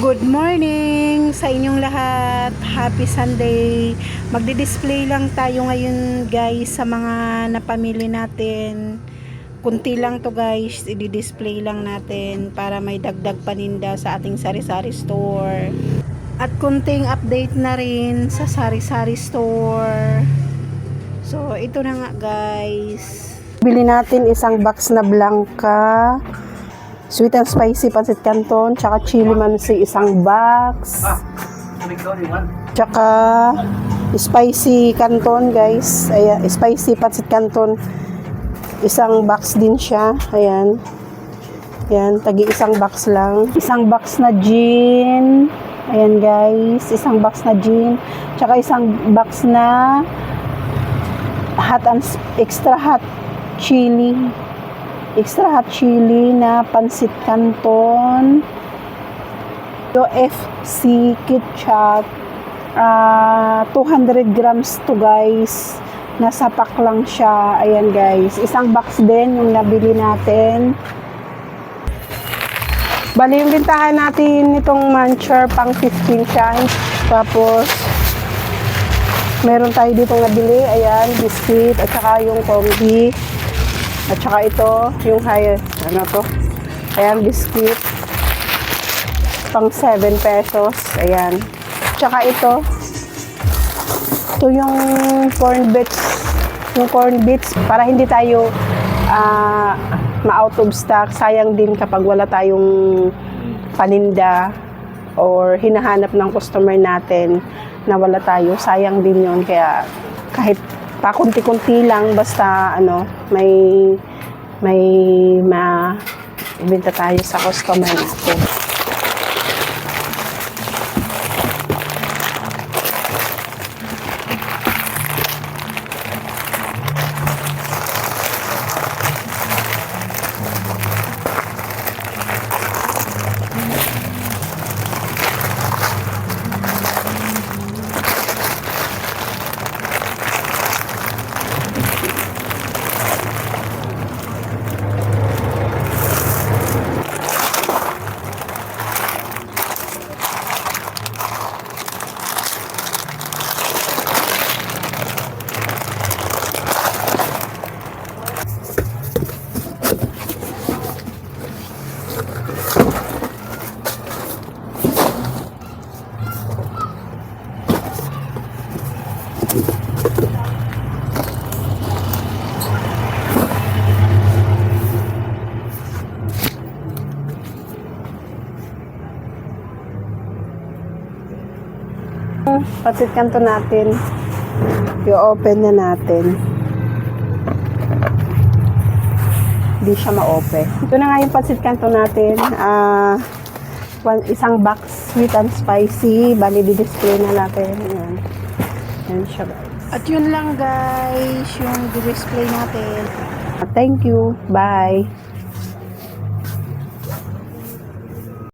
Good morning sa inyong lahat. Happy Sunday. Magdi-display lang tayo ngayon guys sa mga napamili natin. Kunti lang to guys, i-display lang natin para may dagdag paninda sa ating sari-sari store. At kunting update na rin sa sari-sari store. So ito na nga guys. Bili natin isang box na Blanca. Sweet and spicy pancit canton, tsaka chili mansi isang box. Tsaka spicy canton guys. Ayan, spicy pancit canton. Isang box din siya. Ayan. Ayan, tagi isang box lang. Isang box na gin. Ayan guys, isang box na gin. Tsaka isang box na hot and extra hot chili. Extra hot chili na pancit canton. FC ketchup. 200 grams to guys. Nasa pack lang siya. Ayan guys. Isang box din yung nabili natin. Bali yung bintahan natin itong muncher pang 15 siya. Tapos meron tayo dito nabili. Ayan, biscuit at saka yung combi. At saka ito, yung ano to? Ayan, biscuit. Pang 7 pesos. Ayan. At saka ito. Ito yung corn bits. Yung corn bits, para hindi tayo ma-out of stock. Sayang din kapag wala tayong paninda or hinahanap ng customer natin na wala tayo. Sayang din yun. Kaya kahit pakunti-kunti lang basta ano may ibenta tayo sa customer natin. Pancit canton natin. I-open na natin. Hindi siya ma-open. Ito na nga yung pancit canton natin. Isang box sweet and spicy. Bali, di-display na natin. Ayan. Ayan siya guys. At yun lang guys, yung di-display natin. Thank you. Bye.